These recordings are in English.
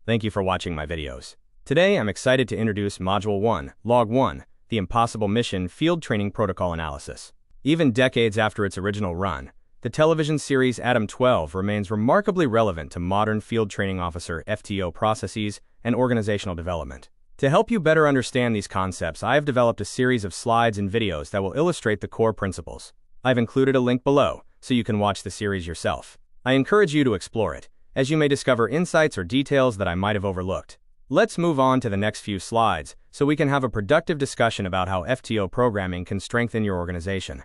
Thank you for watching my videos. Today, I'm excited to introduce Module 1, Log 1, the Impossible Mission Field Training Protocol Analysis. Even decades after its original run, the television series Adam 12 remains remarkably relevant to modern field training officer FTO processes and organizational development. To help you better understand these concepts, I have developed a series of slides and videos that will illustrate the core principles. I've included a link below, so you can watch the series yourself. I encourage you to explore it, as you may discover insights or details that I might have overlooked. Let's move on to the next few slides, so we can have a productive discussion about how FTO programming can strengthen your organization.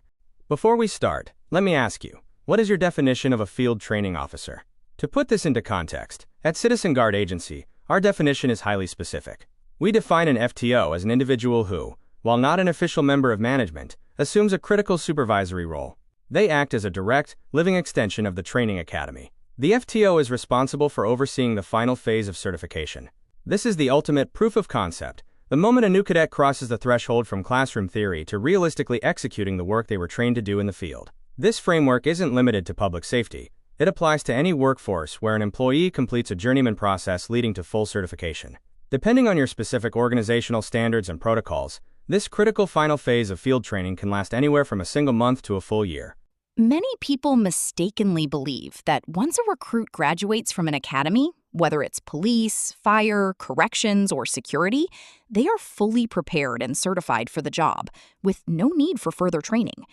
Before we start, let me ask you, what is your definition of a field training officer? To put this into context, at Citizen Guard Agency, our definition is highly specific. We define an FTO as an individual who, while not an official member of management, assumes a critical supervisory role. They act as a direct, living extension of the training academy. The FTO is responsible for overseeing the final phase of certification. This is the ultimate proof of concept, the moment a new cadet crosses the threshold from classroom theory to realistically executing the work they were trained to do in the field. This framework isn't limited to public safety. It applies to any workforce where an employee completes a journeyman process leading to full certification. Depending on your specific organizational standards and protocols, this critical final phase of field training can last anywhere from a single month to a full year. Many people mistakenly believe that once a recruit graduates from an academy, whether it's police, fire, corrections, or security, they are fully prepared and certified for the job, with no need for further training.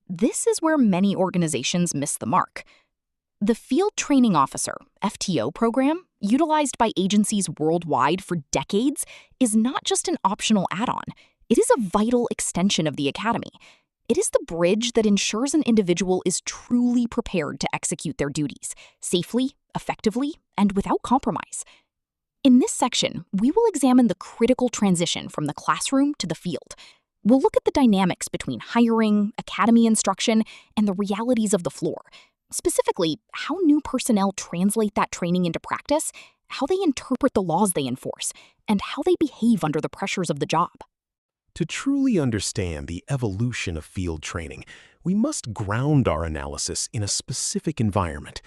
This is where many organizations miss the mark. The Field Training Officer, FTO program, utilized by agencies worldwide for decades, is not just an optional add-on. It is a vital extension of the academy. It is the bridge that ensures an individual is truly prepared to execute their duties, safely, effectively, and without compromise. In this section, we will examine the critical transition from the classroom to the field. We'll look at the dynamics between hiring, academy instruction, and the realities of the floor. Specifically, how new personnel translate that training into practice, how they interpret the laws they enforce, and how they behave under the pressures of the job. To truly understand the evolution of field training, we must ground our analysis in a specific environment.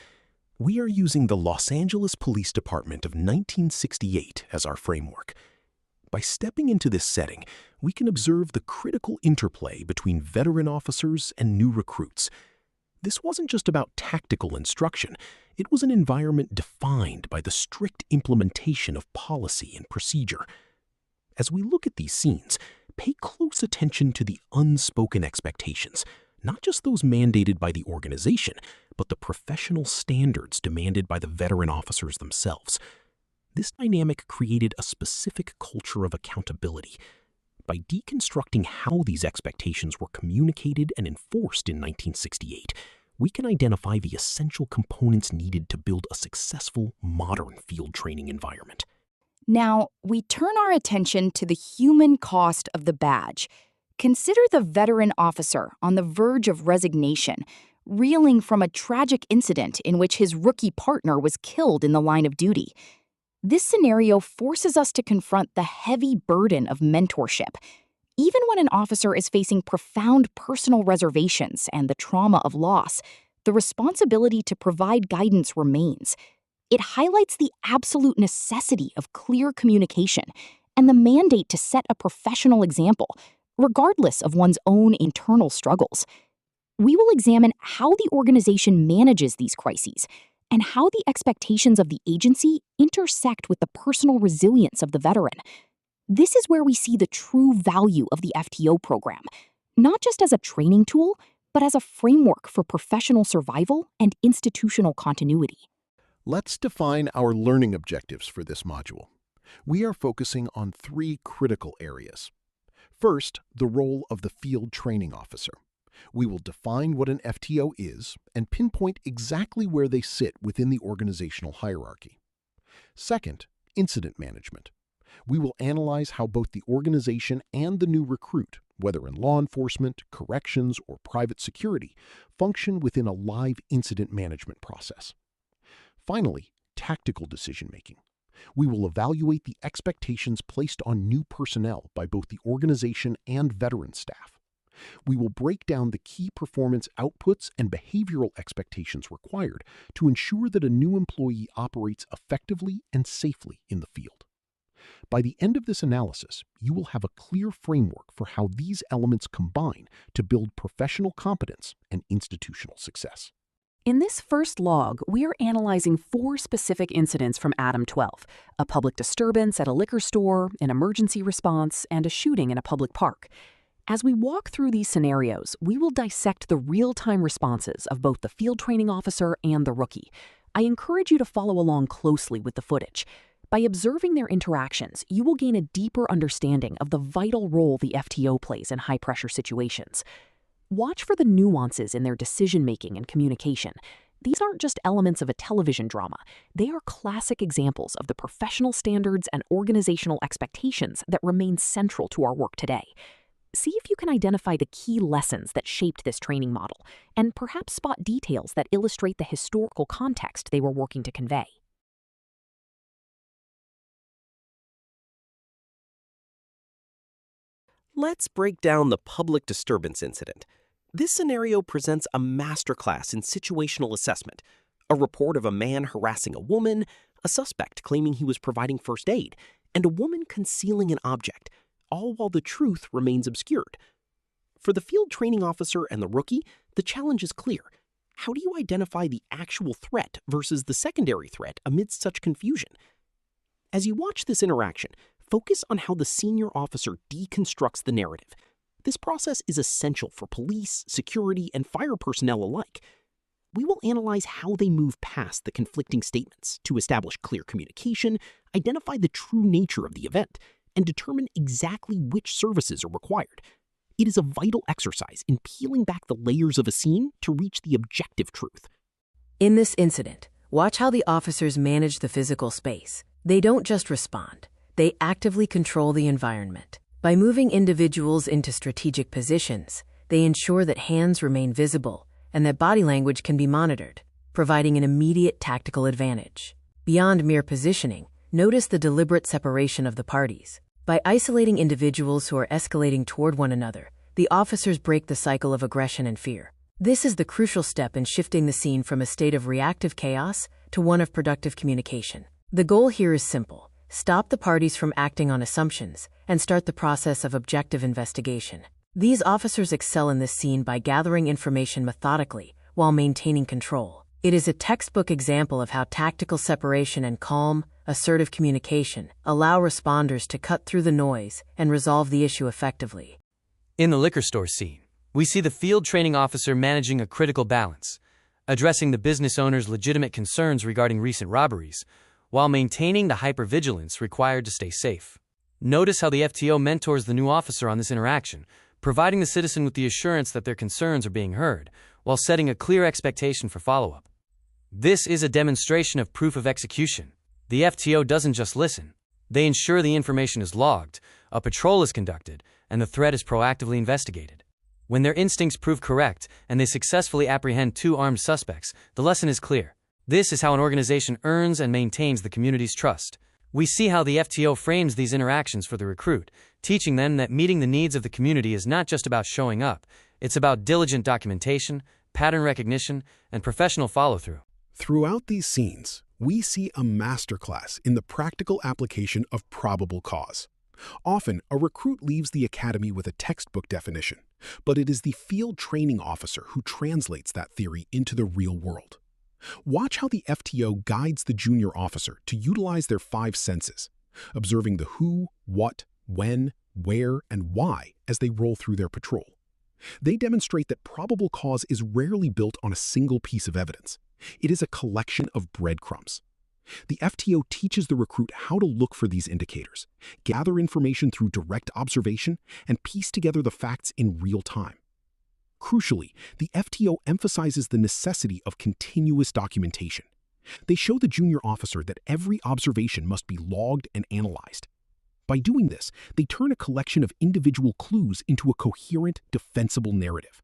We are using the Los Angeles Police Department of 1968 as our framework. By stepping into this setting, we can observe the critical interplay between veteran officers and new recruits. This wasn't just about tactical instruction. It was an environment defined by the strict implementation of policy and procedure. As we look at these scenes, pay close attention to the unspoken expectations, not just those mandated by the organization, but the professional standards demanded by the veteran officers themselves. This dynamic created a specific culture of accountability. By deconstructing how these expectations were communicated and enforced in 1968, we can identify the essential components needed to build a successful, modern field training environment. Now, we turn our attention to the human cost of the badge. Consider the veteran officer on the verge of resignation, reeling from a tragic incident in which his rookie partner was killed in the line of duty. This scenario forces us to confront the heavy burden of mentorship. Even when an officer is facing profound personal reservations and the trauma of loss, the responsibility to provide guidance remains. It highlights the absolute necessity of clear communication and the mandate to set a professional example, regardless of one's own internal struggles. We will examine how the organization manages these crises and how the expectations of the agency intersect with the personal resilience of the veteran. This is where we see the true value of the FTO program, not just as a training tool, but as a framework for professional survival and institutional continuity. Let's define our learning objectives for this module. We are focusing on three critical areas. First, the role of the field training officer. We will define what an FTO is and pinpoint exactly where they sit within the organizational hierarchy. Second, incident management. We will analyze how both the organization and the new recruit, whether in law enforcement, corrections, or private security, function within a live incident management process. Finally, tactical decision-making. We will evaluate the expectations placed on new personnel by both the organization and veteran staff. We will break down the key performance outputs and behavioral expectations required to ensure that a new employee operates effectively and safely in the field. By the end of this analysis, you will have a clear framework for how these elements combine to build professional competence and institutional success. In this first log, we are analyzing 4 specific incidents from Adam 12: a public disturbance at a liquor store, an emergency response, and a shooting in a public park. As we walk through these scenarios, we will dissect the real-time responses of both the field training officer and the rookie. I encourage you to follow along closely with the footage. By observing their interactions, you will gain a deeper understanding of the vital role the FTO plays in high-pressure situations. Watch for the nuances in their decision-making and communication. These aren't just elements of a television drama. They are classic examples of the professional standards and organizational expectations that remain central to our work today. See if you can identify the key lessons that shaped this training model, and perhaps spot details that illustrate the historical context they were working to convey. Let's break down the public disturbance incident. This scenario presents a masterclass in situational assessment. A report of a man harassing a woman, a suspect claiming he was providing first aid, and a woman concealing an object, all while the truth remains obscured. For the field training officer and the rookie, the challenge is clear. How do you identify the actual threat versus the secondary threat amidst such confusion? As you watch this interaction, focus on how the senior officer deconstructs the narrative. This process is essential for police, security, and fire personnel alike. We will analyze how they move past the conflicting statements to establish clear communication, identify the true nature of the event, and determine exactly which services are required. It is a vital exercise in peeling back the layers of a scene to reach the objective truth. In this incident, watch how the officers manage the physical space. They don't just respond. They actively control the environment. By moving individuals into strategic positions, they ensure that hands remain visible and that body language can be monitored, providing an immediate tactical advantage. Beyond mere positioning, notice the deliberate separation of the parties. By isolating individuals who are escalating toward one another, the officers break the cycle of aggression and fear. This is the crucial step in shifting the scene from a state of reactive chaos to one of productive communication. The goal here is simple. Stop the parties from acting on assumptions and start the process of objective investigation. These officers excel in this scene by gathering information methodically while maintaining control. It is a textbook example of how tactical separation and calm, assertive communication allow responders to cut through the noise and resolve the issue effectively. In the liquor store scene, we see the field training officer managing a critical balance, addressing the business owner's legitimate concerns regarding recent robberies, while maintaining the hypervigilance required to stay safe. Notice how the FTO mentors the new officer on this interaction, providing the citizen with the assurance that their concerns are being heard, while setting a clear expectation for follow-up. This is a demonstration of proof of execution. The FTO doesn't just listen. They ensure the information is logged, a patrol is conducted, and the threat is proactively investigated. When their instincts prove correct and they successfully apprehend 2 armed suspects, the lesson is clear. This is how an organization earns and maintains the community's trust. We see how the FTO frames these interactions for the recruit, teaching them that meeting the needs of the community is not just about showing up, it's about diligent documentation, pattern recognition, and professional follow-through. Throughout these scenes, we see a masterclass in the practical application of probable cause. Often, a recruit leaves the academy with a textbook definition, but it is the field training officer who translates that theory into the real world. Watch how the FTO guides the junior officer to utilize their 5 senses, observing the who, what, when, where, and why as they roll through their patrol. They demonstrate that probable cause is rarely built on a single piece of evidence. It is a collection of breadcrumbs. The FTO teaches the recruit how to look for these indicators, gather information through direct observation, and piece together the facts in real time. Crucially, the FTO emphasizes the necessity of continuous documentation. They show the junior officer that every observation must be logged and analyzed. By doing this, they turn a collection of individual clues into a coherent, defensible narrative.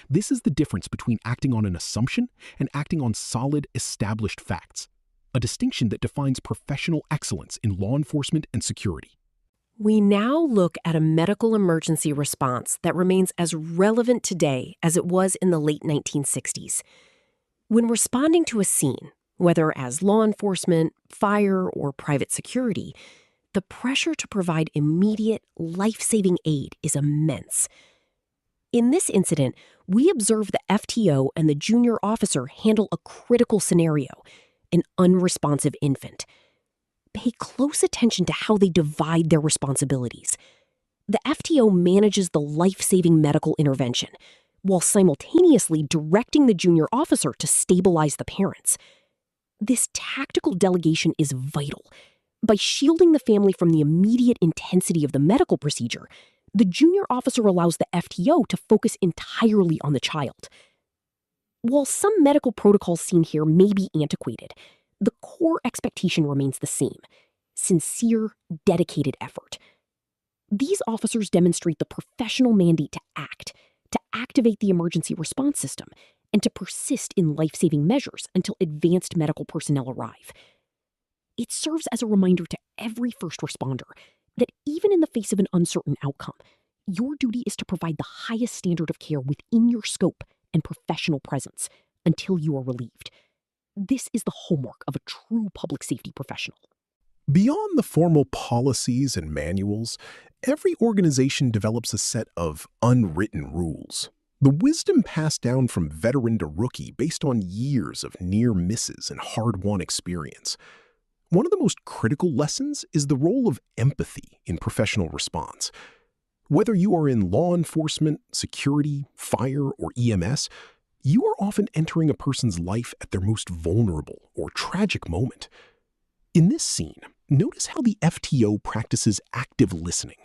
This is the difference between acting on an assumption and acting on solid, established facts, a distinction that defines professional excellence in law enforcement and security. We now look at a medical emergency response that remains as relevant today as it was in the late 1960s. When responding to a scene, whether as law enforcement, fire, or private security, the pressure to provide immediate, life-saving aid is immense. In this incident, we observe the FTO and the junior officer handle a critical scenario, an unresponsive infant. Pay close attention to how they divide their responsibilities. The FTO manages the life-saving medical intervention, while simultaneously directing the junior officer to stabilize the parents. This tactical delegation is vital. By shielding the family from the immediate intensity of the medical procedure, the junior officer allows the FTO to focus entirely on the child. While some medical protocols seen here may be antiquated, the core expectation remains the same: sincere, dedicated effort. These officers demonstrate the professional mandate to act, to activate the emergency response system, and to persist in life-saving measures until advanced medical personnel arrive. It serves as a reminder to every first responder that even in the face of an uncertain outcome, your duty is to provide the highest standard of care within your scope and professional presence until you are relieved. This is the hallmark of a true public safety professional. Beyond the formal policies and manuals, every organization develops a set of unwritten rules. The wisdom passed down from veteran to rookie based on years of near misses and hard-won experience. One of the most critical lessons is the role of empathy in professional response. Whether you are in law enforcement, security, fire, or EMS, you are often entering a person's life at their most vulnerable or tragic moment. In this scene, notice how the FTO practices active listening.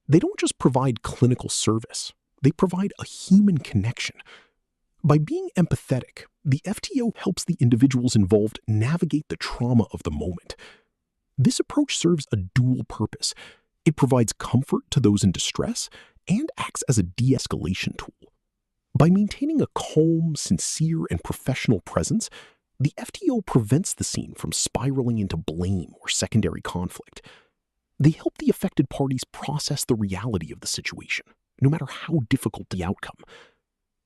They don't just provide clinical service, they provide a human connection. By being empathetic, the FTO helps the individuals involved navigate the trauma of the moment. This approach serves a dual purpose. It provides comfort to those in distress and acts as a de-escalation tool. By maintaining a calm, sincere, and professional presence, the FTO prevents the scene from spiraling into blame or secondary conflict. They help the affected parties process the reality of the situation, no matter how difficult the outcome.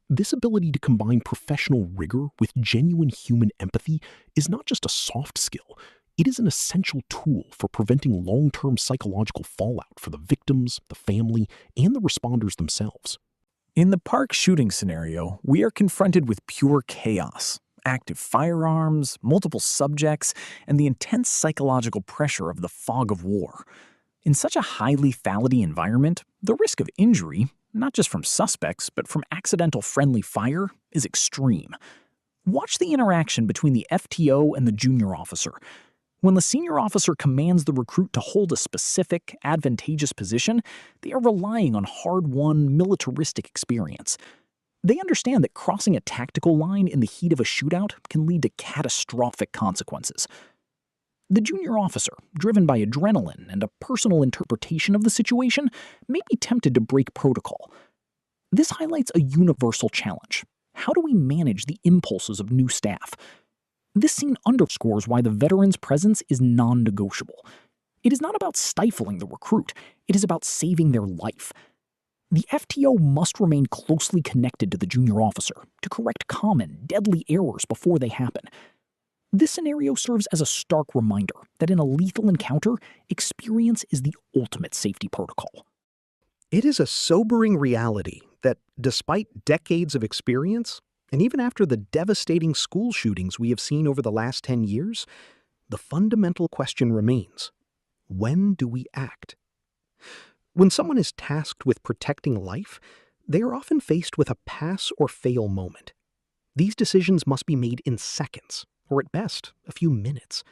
This ability to combine professional rigor with genuine human empathy is not just a soft skill, it is an essential tool for preventing long-term psychological fallout for the victims, the family, and the responders themselves. In the park shooting scenario, we are confronted with pure chaos, active firearms, multiple subjects, and the intense psychological pressure of the fog of war. In such a high lethality environment, the risk of injury, not just from suspects, but from accidental friendly fire, is extreme. Watch the interaction between the FTO and the junior officer. When the senior officer commands the recruit to hold a specific, advantageous position, they are relying on hard-won, militaristic experience. They understand that crossing a tactical line in the heat of a shootout can lead to catastrophic consequences. The junior officer, driven by adrenaline and a personal interpretation of the situation, may be tempted to break protocol. This highlights a universal challenge. How do we manage the impulses of new staff? This scene underscores why the veteran's presence is non-negotiable. It is not about stifling the recruit, it is about saving their life. The FTO must remain closely connected to the junior officer to correct common, deadly errors before they happen. This scenario serves as a stark reminder that in a lethal encounter, experience is the ultimate safety protocol. It is a sobering reality that, despite decades of experience, and even after the devastating school shootings we have seen over the last 10 years, the fundamental question remains: when do we act? When someone is tasked with protecting life, they are often faced with a pass or fail moment. These decisions must be made in seconds, or at best, a few minutes.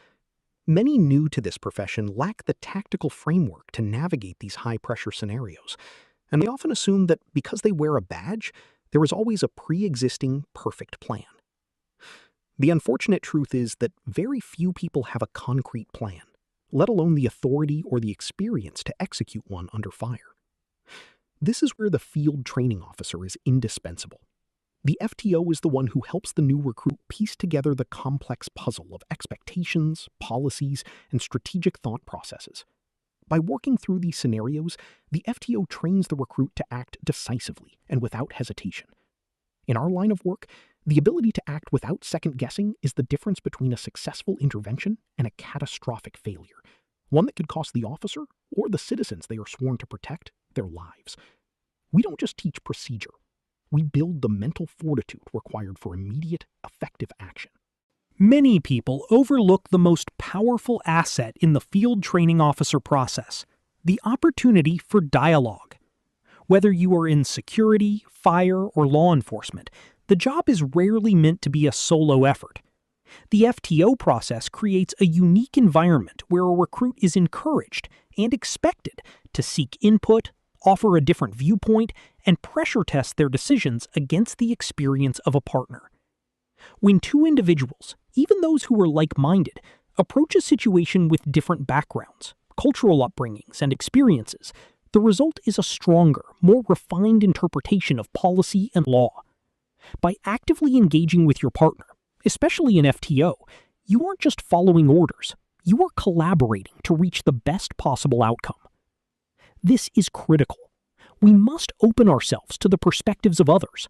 Many new to this profession lack the tactical framework to navigate these high-pressure scenarios, and they often assume that because they wear a badge, there is always a pre-existing perfect plan. The unfortunate truth is that very few people have a concrete plan, let alone the authority or the experience to execute one under fire. This is where the field training officer is indispensable. The FTO is the one who helps the new recruit piece together the complex puzzle of expectations, policies, and strategic thought processes. By working through these scenarios, the FTO trains the recruit to act decisively and without hesitation. In our line of work, the ability to act without second-guessing is the difference between a successful intervention and a catastrophic failure, one that could cost the officer or the citizens they are sworn to protect their lives. We don't just teach procedure. We build the mental fortitude required for immediate, effective action. Many people overlook the most powerful asset in the field training officer process, the opportunity for dialogue. Whether you are in security, fire, or law enforcement, the job is rarely meant to be a solo effort. The FTO process creates a unique environment where a recruit is encouraged and expected to seek input, offer a different viewpoint, and pressure test their decisions against the experience of a partner. When two individuals, even those who are like-minded, approach a situation with different backgrounds, cultural upbringings, and experiences, the result is a stronger, more refined interpretation of policy and law. By actively engaging with your partner, especially in FTO, you aren't just following orders, you are collaborating to reach the best possible outcome. This is critical. We must open ourselves to the perspectives of others.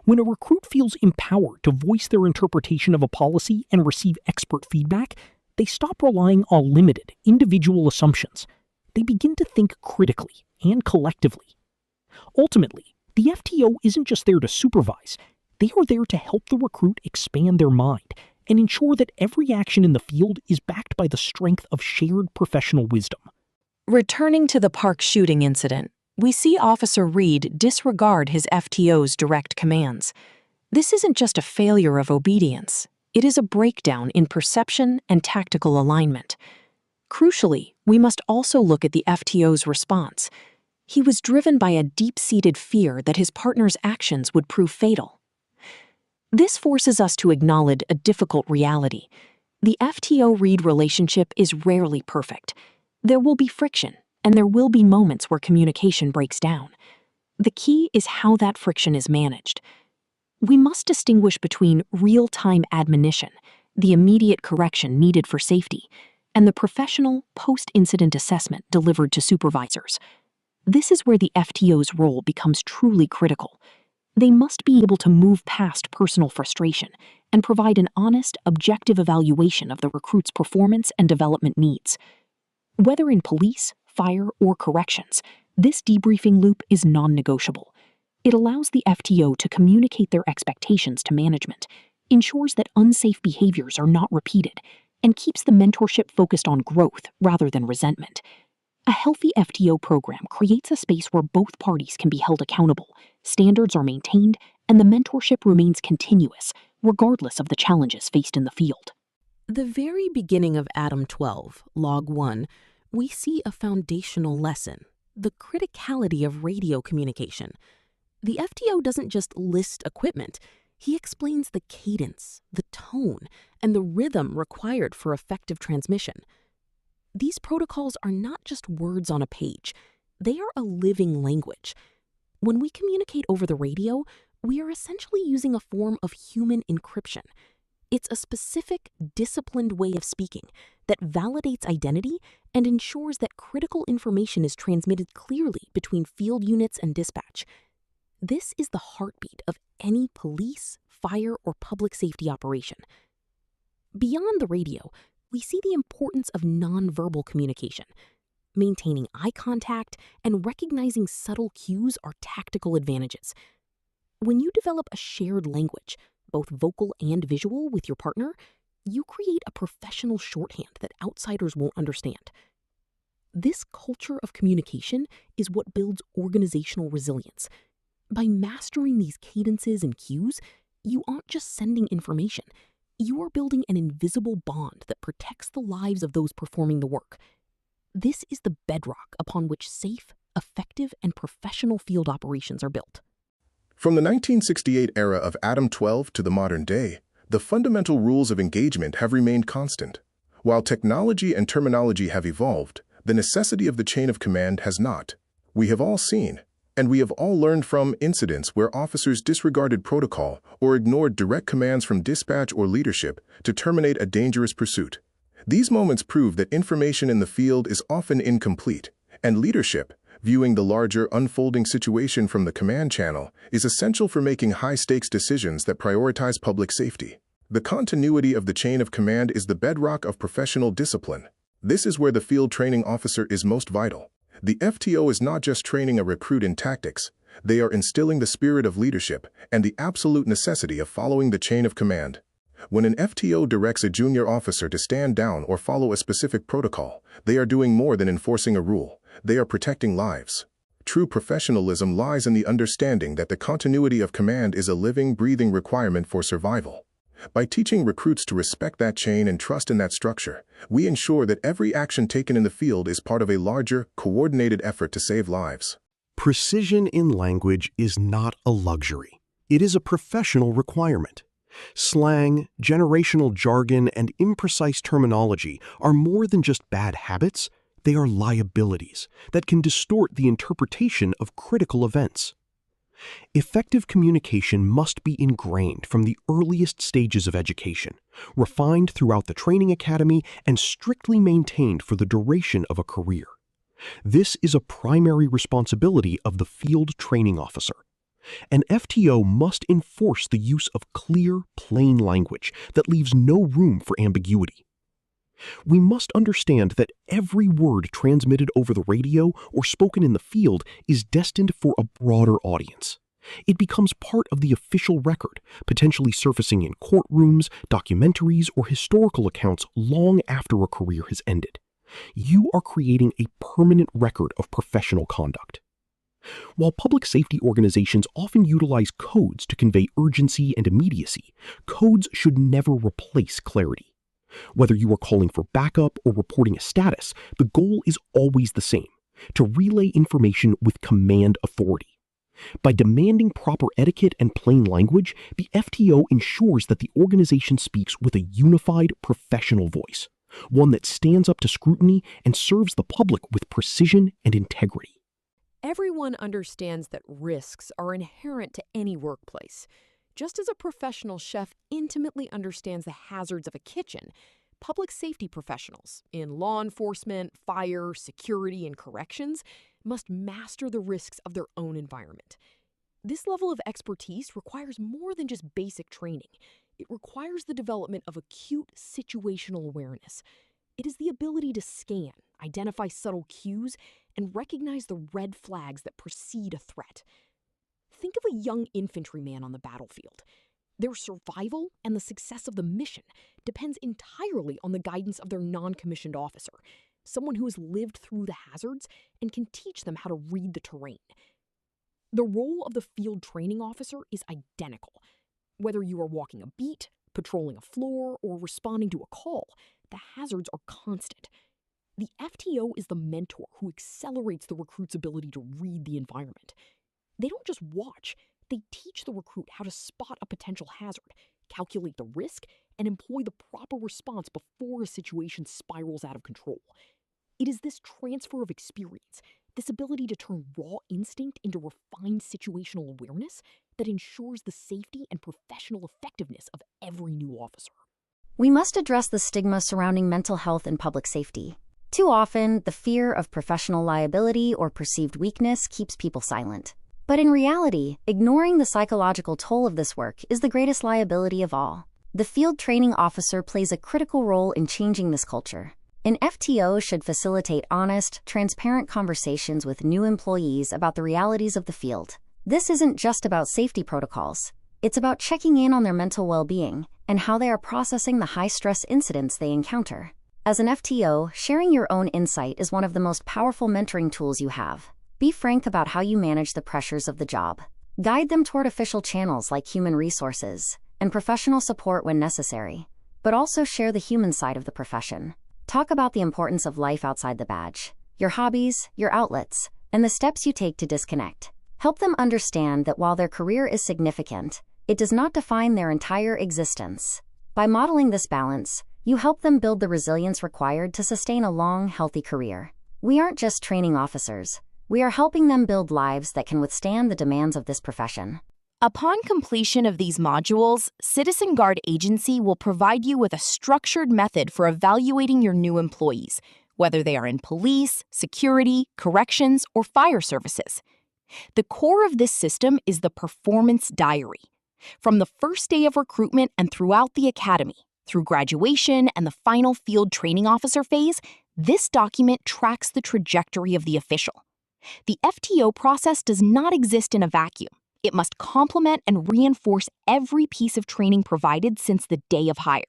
When a recruit feels empowered to voice their interpretation of a policy and receive expert feedback, they stop relying on limited, individual assumptions. They begin to think critically and collectively. Ultimately, the FTO isn't just there to supervise. They are there to help the recruit expand their mind and ensure that every action in the field is backed by the strength of shared professional wisdom. Returning to the park shooting incident, we see Officer Reed disregard his FTO's direct commands. This isn't just a failure of obedience. It is a breakdown in perception and tactical alignment. Crucially, we must also look at the FTO's response. He was driven by a deep-seated fear that his partner's actions would prove fatal. This forces us to acknowledge a difficult reality. The FTO-Reed relationship is rarely perfect. There will be friction, and there will be moments where communication breaks down. The key is how that friction is managed. We must distinguish between real-time admonition, the immediate correction needed for safety, and the professional post-incident assessment delivered to supervisors. This is where the FTO's role becomes truly critical. They must be able to move past personal frustration and provide an honest, objective evaluation of the recruit's performance and development needs. Whether in police, fire, or corrections, this debriefing loop is non-negotiable. It allows the FTO to communicate their expectations to management, ensures that unsafe behaviors are not repeated, and keeps the mentorship focused on growth rather than resentment. A healthy FTO program creates a space where both parties can be held accountable, standards are maintained, and the mentorship remains continuous, regardless of the challenges faced in the field. The very beginning of Adam 12, Log 1, we see a foundational lesson, the criticality of radio communication. The FTO doesn't just list equipment, he explains the cadence, the tone, and the rhythm required for effective transmission. These protocols are not just words on a page, they are a living language. When we communicate over the radio, we are essentially using a form of human encryption. It's a specific, disciplined way of speaking that validates identity and ensures that critical information is transmitted clearly between field units and dispatch. This is the heartbeat of any police, fire, or public safety operation. Beyond the radio, we see the importance of nonverbal communication. Maintaining eye contact and recognizing subtle cues are tactical advantages. When you develop a shared language, both vocal and visual, with your partner, you create a professional shorthand that outsiders won't understand. This culture of communication is what builds organizational resilience. By mastering these cadences and cues, you aren't just sending information, you are building an invisible bond that protects the lives of those performing the work. This is the bedrock upon which safe, effective, and professional field operations are built. From the 1968 era of Adam 12 to the modern day, the fundamental rules of engagement have remained constant. While technology and terminology have evolved, the necessity of the chain of command has not. We have all seen, and we have all learned from incidents where officers disregarded protocol or ignored direct commands from dispatch or leadership to terminate a dangerous pursuit. These moments prove that information in the field is often incomplete, and leadership, viewing the larger unfolding situation from the command channel, is essential for making high-stakes decisions that prioritize public safety. The continuity of the chain of command is the bedrock of professional discipline. This is where the field training officer is most vital. The FTO is not just training a recruit in tactics, they are instilling the spirit of leadership and the absolute necessity of following the chain of command. When an FTO directs a junior officer to stand down or follow a specific protocol, they are doing more than enforcing a rule. They are protecting lives. True professionalism lies in the understanding that the continuity of command is a living, breathing requirement for survival. By teaching recruits to respect that chain and trust in that structure, we ensure that every action taken in the field is part of a larger, coordinated effort to save lives. Precision in language is not a luxury. It is a professional requirement. Slang, generational jargon, and imprecise terminology are more than just bad habits. They are liabilities that can distort the interpretation of critical events. Effective communication must be ingrained from the earliest stages of education, refined throughout the training academy, and strictly maintained for the duration of a career. This is a primary responsibility of the field training officer. An FTO must enforce the use of clear, plain language that leaves no room for ambiguity. We must understand that every word transmitted over the radio or spoken in the field is destined for a broader audience. It becomes part of the official record, potentially surfacing in courtrooms, documentaries, or historical accounts long after a career has ended. You are creating a permanent record of professional conduct. While public safety organizations often utilize codes to convey urgency and immediacy, codes should never replace clarity. Whether you are calling for backup or reporting a status, the goal is always the same: to relay information with command authority. By demanding proper etiquette and plain language, the FTO ensures that the organization speaks with a unified, professional voice, one that stands up to scrutiny and serves the public with precision and integrity. Everyone understands that risks are inherent to any workplace. Just as a professional chef intimately understands the hazards of a kitchen, public safety professionals in law enforcement, fire, security, and corrections must master the risks of their own environment. This level of expertise requires more than just basic training. It requires the development of acute situational awareness. It is the ability to scan, identify subtle cues, and recognize the red flags that precede a threat. Think of a young infantryman on the battlefield. Their survival and the success of the mission depends entirely on the guidance of their non-commissioned officer, someone who has lived through the hazards and can teach them how to read the terrain. The role of the field training officer is identical. Whether you are walking a beat, patrolling a floor, or responding to a call, the hazards are constant. The FTO is the mentor who accelerates the recruit's ability to read the environment. They don't just watch, they teach the recruit how to spot a potential hazard, calculate the risk, and employ the proper response before a situation spirals out of control. It is this transfer of experience, this ability to turn raw instinct into refined situational awareness, that ensures the safety and professional effectiveness of every new officer. We must address the stigma surrounding mental health and public safety. Too often, the fear of professional liability or perceived weakness keeps people silent. But in reality, ignoring the psychological toll of this work is the greatest liability of all. The field training officer plays a critical role in changing this culture. An FTO should facilitate honest, transparent conversations with new employees about the realities of the field. This isn't just about safety protocols. It's about checking in on their mental well-being and how they are processing the high-stress incidents they encounter. As an FTO, sharing your own insight is one of the most powerful mentoring tools you have. Be frank about how you manage the pressures of the job. Guide them toward official channels like human resources and professional support when necessary, but also share the human side of the profession. Talk about the importance of life outside the badge, your hobbies, your outlets, and the steps you take to disconnect. Help them understand that while their career is significant, it does not define their entire existence. By modeling this balance, you help them build the resilience required to sustain a long, healthy career. We aren't just training officers. We are helping them build lives that can withstand the demands of this profession. Upon completion of these modules, Citizen Guard Agency will provide you with a structured method for evaluating your new employees, whether they are in police, security, corrections, or fire services. The core of this system is the performance diary. From the first day of recruitment and throughout the academy, through graduation and the final field training officer phase, this document tracks the trajectory of the official. The FTO process does not exist in a vacuum. It must complement and reinforce every piece of training provided since the day of hire.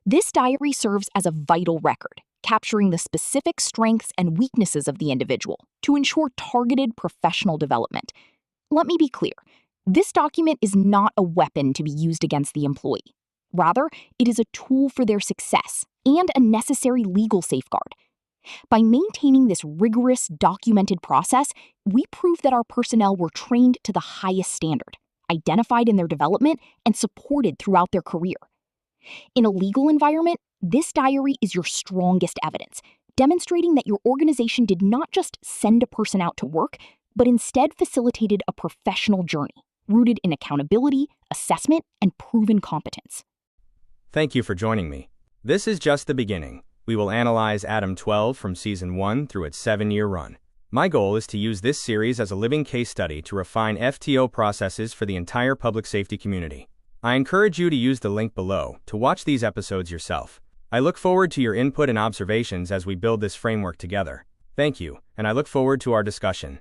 This diary serves as a vital record, capturing the specific strengths and weaknesses of the individual to ensure targeted professional development. Let me be clear, this document is not a weapon to be used against the employee. Rather, it is a tool for their success and a necessary legal safeguard. By maintaining this rigorous, documented process, we prove that our personnel were trained to the highest standard, identified in their development, and supported throughout their career. In a legal environment, this diary is your strongest evidence, demonstrating that your organization did not just send a person out to work, but instead facilitated a professional journey, rooted in accountability, assessment, and proven competence. Thank you for joining me. This is just the beginning. We will analyze Adam 12 from Season 1 through its 7-year run. My goal is to use this series as a living case study to refine FTO processes for the entire public safety community. I encourage you to use the link below to watch these episodes yourself. I look forward to your input and observations as we build this framework together. Thank you, and I look forward to our discussion.